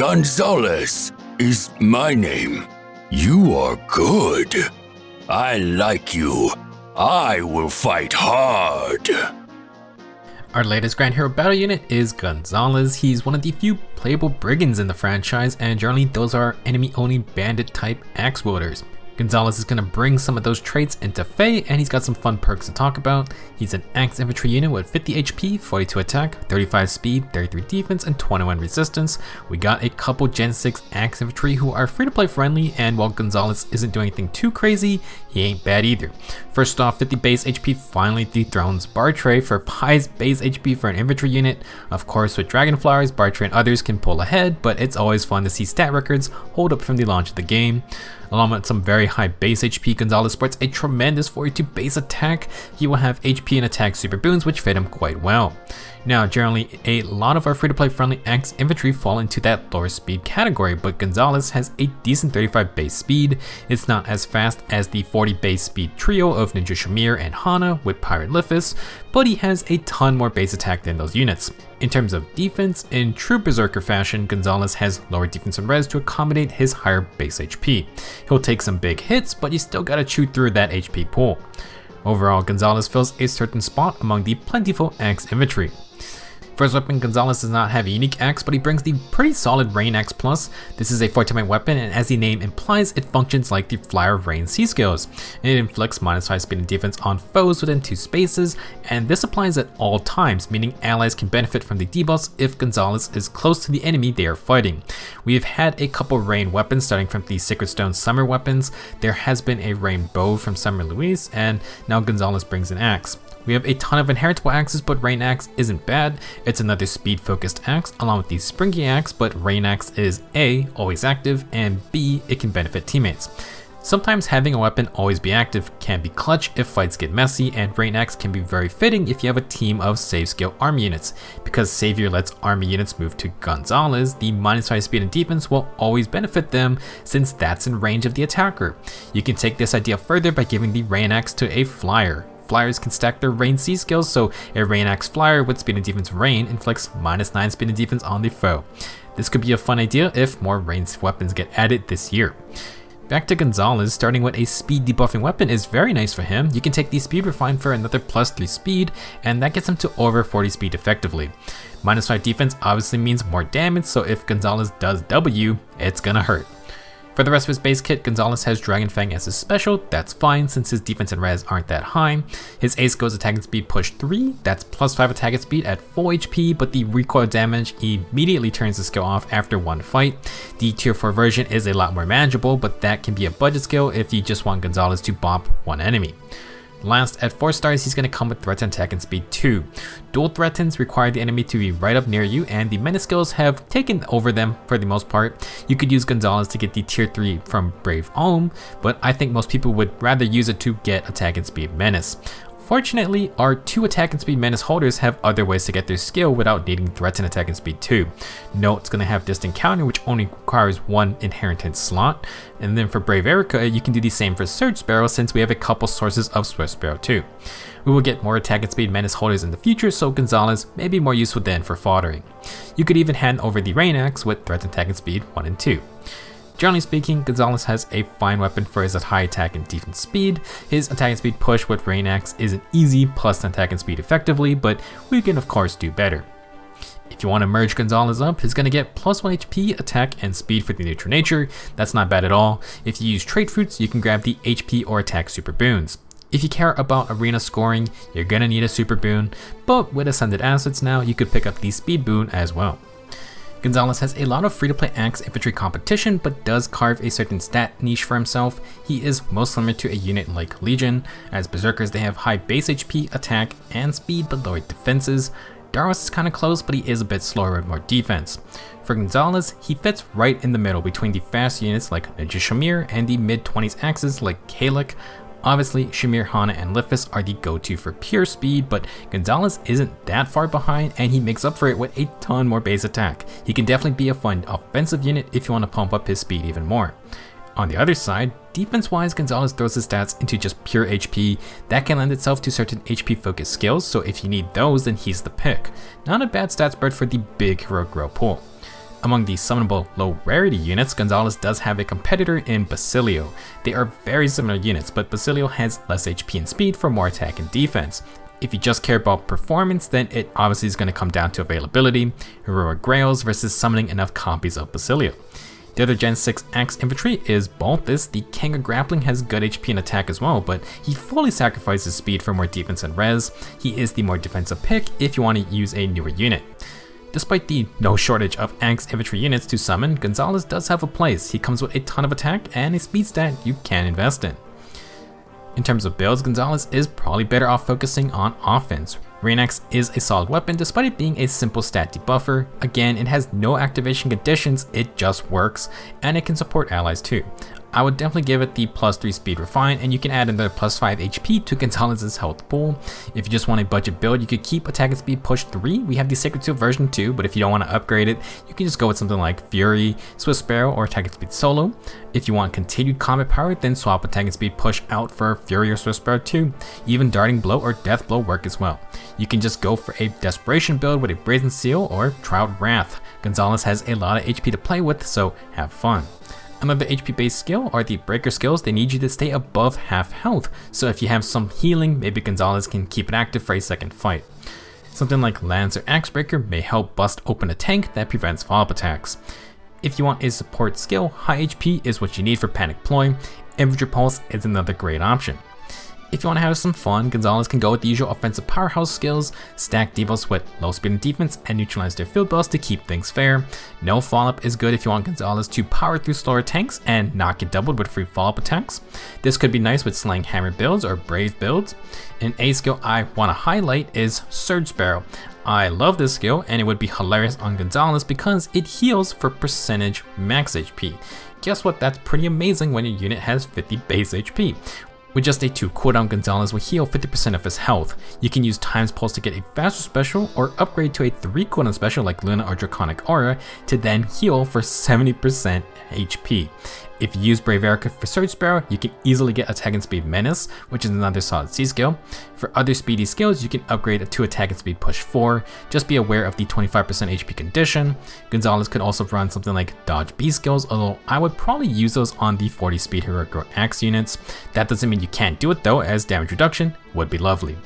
Gonzalez is my name. You are good. I like you. I will fight hard. Our latest Grand Hero battle unit is Gonzalez. He's one of the few playable brigands in the franchise, and generally those are enemy-only bandit type axe wielders. Gonzalez is going to bring some of those traits into Fae, and he's got some fun perks to talk about. He's an Axe Infantry unit with 50 HP, 42 attack, 35 speed, 33 defense, and 21 resistance. We got a couple Gen 6 Axe Infantry who are free-to-play friendly, and while Gonzalez isn't doing anything too crazy, he ain't bad either. First off, 50 base HP finally dethrones Bartray for highest base HP for an infantry unit. Of course, with Dragonflowers, Bartray and others can pull ahead, but it's always fun to see stat records hold up from the launch of the game. Along with some very high base HP, Gonzalez sports a tremendous 42 base attack. He will have HP and attack super boons, which fit him quite well. Now, generally, a lot of our free-to-play friendly Axe Infantry fall into that lower speed category, but Gonzalez has a decent 35 base speed. It's not as fast as the 40 base speed trio of Ninja Shamir and Hana with Pirate Lithis, but he has a ton more base attack than those units. In terms of defense, in true Berserker fashion, Gonzalez has lower defense and res to accommodate his higher base HP. He'll take some big hits, but you still gotta chew through that HP pool. Overall, Gonzalez fills a certain spot among the plentiful Axe Infantry. First weapon, Gonzalez does not have a unique axe, but he brings the pretty solid Rein Axe Plus. This is a 4-type weapon, and as the name implies, it functions like the Flyer Rein C skills. It inflicts -5 speed and defense on foes within 2 spaces, and this applies at all times, meaning allies can benefit from the debuffs if Gonzalez is close to the enemy they are fighting. We have had a couple Rein weapons starting from the Sacred Stone Summer weapons. There has been a Rein bow from Summer Louise, and now Gonzalez brings an axe. We have a ton of inheritable axes, but Rein Axe isn't bad. It's another speed-focused axe along with the Springy Axe, but Rein Axe is A, always active, and B, it can benefit teammates. Sometimes having a weapon always be active can be clutch if fights get messy, and Rein Axe can be very fitting if you have a team of save skill army units. Because Savior lets army units move to Gonzalez, the -5 speed and defense will always benefit them since that's in range of the attacker. You can take this idea further by giving the Rein Axe to a Flyer. Flyers can stack their Rein C skills, so a Rein Axe Flyer with speed and defense Rein inflicts -9 speed and defense on the foe. This could be a fun idea if more Rein weapons get added this year. Back to Gonzalez, starting with a speed debuffing weapon is very nice for him. You can take the speed refine for another +3 speed, and that gets him to over 40 speed effectively. -5 defense obviously means more damage, so if Gonzalez does W, it's gonna hurt. For the rest of his base kit, Gonzalez has Dragon Fang as his special. That's fine since his defense and res aren't that high. His ace goes attack and speed push 3, that's +5 attack and speed at full HP, but the recoil damage immediately turns the skill off after one fight. The tier 4 version is a lot more manageable, but that can be a budget skill if you just want Gonzalez to bop one enemy. Last, at 4 stars, he's going to come with Threat and Attack and Speed 2. Dual threatens require the enemy to be right up near you, and the menace skills have taken over them for the most part. You could use Gonzalez to get the tier 3 from Brave Olm, but I think most people would rather use it to get Attack and Speed Menace. Fortunately, our 2 attack and speed menace holders have other ways to get their skill without needing threats and attack and speed 2. Note it's going to have distant counter, which only requires 1 inheritance slot. And then for Brave Erica, you can do the same for Surge Sparrow since we have a couple sources of Swift Sparrow too. We will get more attack and speed menace holders in the future, so Gonzalez may be more useful then for foddering. You could even hand over the Rein Axe with threat and attack and speed 1 and 2. Generally speaking, Gonzalez has a fine weapon for his high attack and defense speed. His attack and speed push with Rein Axe is an easy plus attack and speed effectively, but we can of course do better. If you want to merge Gonzalez up, he's going to get +1 HP, attack, and speed for the neutral nature. That's not bad at all. If you use trait fruits, you can grab the HP or attack super boons. If you care about arena scoring, you're going to need a super boon, but with Ascended Assets now, you could pick up the speed boon as well. Gonzalez has a lot of free-to-play Axe Infantry competition, but does carve a certain stat niche for himself. He is most similar to a unit like Legion. As Berserkers, they have high base HP, attack, and speed, but lower defenses. Darwas is kind of close, but he is a bit slower with more defense. For Gonzalez, he fits right in the middle between the fast units like Ninja Shamir and the mid-20s axes like Kalek. Obviously, Shamir, Hana, and Lithis are the go-to for pure speed, but Gonzalez isn't that far behind, and he makes up for it with a ton more base attack. He can definitely be a fun offensive unit if you want to pump up his speed even more. On the other side, defense-wise, Gonzalez throws his stats into just pure HP. That can lend itself to certain HP-focused skills, so if you need those, then he's the pick. Not a bad stat spread for the big heroic grow pool. Among the summonable low rarity units, Gonzalez does have a competitor in Basilio. They are very similar units, but Basilio has less HP and speed for more attack and defense. If you just care about performance, then it obviously is going to come down to availability, heroic grails versus summoning enough copies of Basilio. The other Gen 6 Axe Infantry is Balthus. The King of Grappling has good HP and attack as well, but he fully sacrifices speed for more defense and res. He is the more defensive pick if you want to use a newer unit. Despite the no shortage of Axe Infantry units to summon, Gonzalez does have a place. He comes with a ton of attack and a speed stat you can invest in. In terms of builds, Gonzalez is probably better off focusing on offense. Rein Axe is a solid weapon despite it being a simple stat debuffer. Again, it has no activation conditions, it just works, and it can support allies too. I would definitely give it the +3 speed refine, and you can add another +5 HP to Gonzalez's health pool. If you just want a budget build, you could keep attack and speed push 3. We have the Sacred Seal version 2, but if you don't want to upgrade it, you can just go with something like Fury, Swift Sparrow, or attack and speed solo. If you want continued combat power, then swap attack and speed push out for Fury or Swift Sparrow 2. Even Darting Blow or Death Blow work as well. You can just go for a Desperation build with a Brazen Seal or try out Wrath. Gonzalez has a lot of HP to play with, so have fun. Another HP based skill are the Breaker skills. They need you to stay above half health, so if you have some healing, maybe Gonzalez can keep it active for a second fight. Something like Lance or Axe Breaker may help bust open a tank that prevents follow-up attacks. If you want a support skill, high HP is what you need for Panic Ploy. Infantry Pulse is another great option. If you want to have some fun, Gonzalez can go with the usual offensive powerhouse skills, stack debuffs with low speed and defense, and neutralize their field buffs to keep things fair. No follow-up is good if you want Gonzalez to power through slower tanks and not get doubled with free follow-up attacks. This could be nice with Slaying Hammer builds or Brave builds. An A skill I want to highlight is Surge Sparrow. I love this skill, and it would be hilarious on Gonzalez because it heals for percentage max HP. Guess what, that's pretty amazing when your unit has 50 base HP. With just a 2 cooldown, Gonzalez will heal 50% of his health. You can use Times Pulse to get a faster special or upgrade to a 3 cooldown special like Luna or Draconic Aura to then heal for 70% HP. If you use Berserker for Surge Sparrow, you can easily get Attack and Speed Menace, which is another solid C skill. For other speedy skills, you can upgrade to Attack and Speed Push 4. Just be aware of the 25% HP condition. Gonzalez could also run something like Dodge B skills, although I would probably use those on the 40 speed Heroic Axe units. That doesn't mean you can't do it though, as damage reduction would be lovely.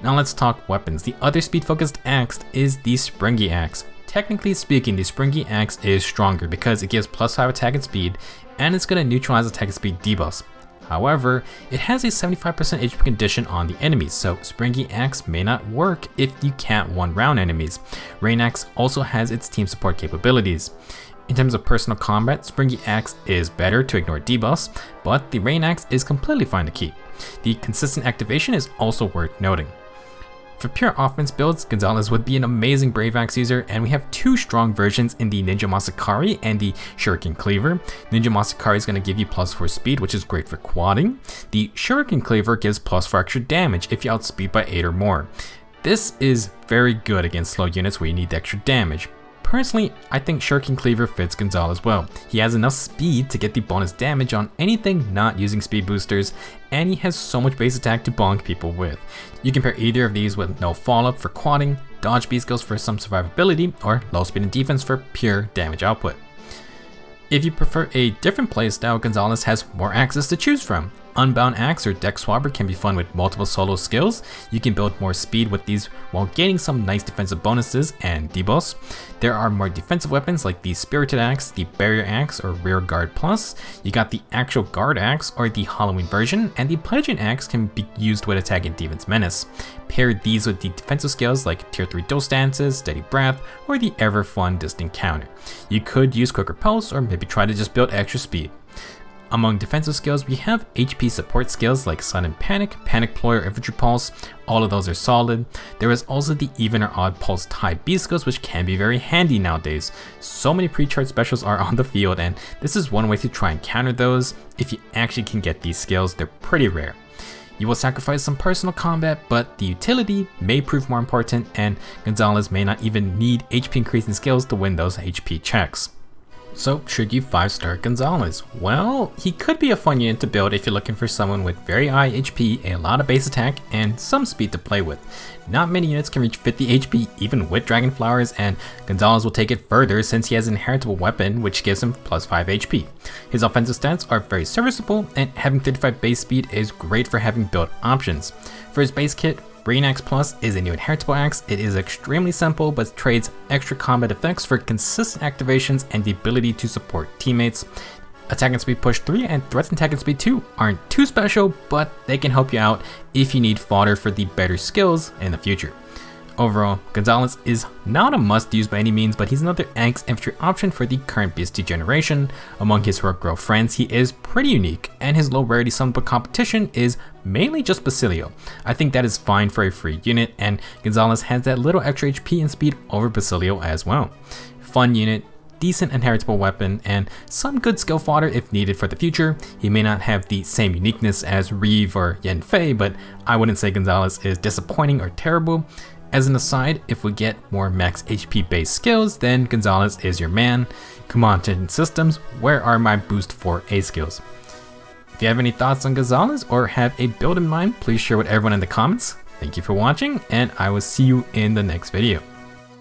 Now let's talk weapons. The other speed focused axe is the Springy Axe. Technically speaking, the Springy Axe is stronger because it gives +5 attack and speed, and it's going to neutralize attack and speed debuffs. However, it has a 75% HP condition on the enemies, so Springy Axe may not work if you can't one-round enemies. Rein Axe also has its team support capabilities. In terms of personal combat, Springy Axe is better to ignore debuffs, but the Rein Axe is completely fine to keep. The consistent activation is also worth noting. For pure offense builds, Gonzalez would be an amazing Brave Axe user, and we have 2 strong versions in the Ninja Masakari and the Shuriken Cleaver. Ninja Masakari is going to give you +4 speed, which is great for quadding. The Shuriken Cleaver gives +4 extra damage if you outspeed by 8 or more. This is very good against slow units where you need the extra damage. Personally, I think Shuriken Cleaver fits Gonzalez well. He has enough speed to get the bonus damage on anything not using speed boosters, and he has so much base attack to bonk people with. You can pair either of these with no follow-up for quadding, dodge B skills for some survivability, or low speed and defense for pure damage output. If you prefer a different playstyle, Gonzalez has more axes to choose from. Unbound Axe or Deck Swabber can be fun with multiple solo skills. You can build more speed with these while gaining some nice defensive bonuses and debuffs. There are more defensive weapons like the Spirited Axe, the Barrier Axe or Rear Guard Plus. You got the actual Guard Axe or the Halloween version, and the Pledging Axe can be used with Attack and Defense Menace. Pair these with the defensive skills like Tier 3 Dose Dances, Steady Breath, or the ever fun Distant Counter. You could use Quicker Pulse or maybe try to just build extra speed. Among defensive skills, we have HP support skills like Sudden Panic, Panic Ploy, or Infantry Pulse. All of those are solid. There is also the Even or Odd Pulse type B skills, which can be very handy nowadays. So many pre-chart specials are on the field, and this is one way to try and counter those. If you actually can get these skills, they're pretty rare. You will sacrifice some personal combat, but the utility may prove more important, and Gonzalez may not even need HP increasing skills to win those HP checks. So should you 5-star Gonzalez? Well, he could be a fun unit to build if you're looking for someone with very high HP, a lot of base attack, and some speed to play with. Not many units can reach 50 HP even with Dragon Flowers, and Gonzalez will take it further since he has an inheritable weapon which gives him plus 5 HP. His offensive stats are very serviceable, and having 35 base speed is great for having build options. For his base kit, Rein Axe Plus is a new inheritable axe. It is extremely simple but trades extra combat effects for consistent activations and the ability to support teammates. Attack and speed push 3 and threats and attack and speed 2 aren't too special, but they can help you out if you need fodder for the better skills in the future. Overall, Gonzalez is not a must-use by any means, but he's another Axe Infantry option for the current BST generation. Among his heroic girl friends, he is pretty unique, and his low rarity summonable competition is mainly just Basilio. I think that is fine for a free unit, and Gonzalez has that little extra HP and speed over Basilio as well. Fun unit, decent inheritable weapon, and some good skill fodder if needed for the future. He may not have the same uniqueness as Reeve or Yanfei, but I wouldn't say Gonzalez is disappointing or terrible. As an aside, if we get more max HP based skills, then Gonzalez is your man. Come on, Titan Systems, where are my boost 4A skills? If you have any thoughts on Gonzalez or have a build in mind, please share with everyone in the comments. Thank you for watching, and I will see you in the next video.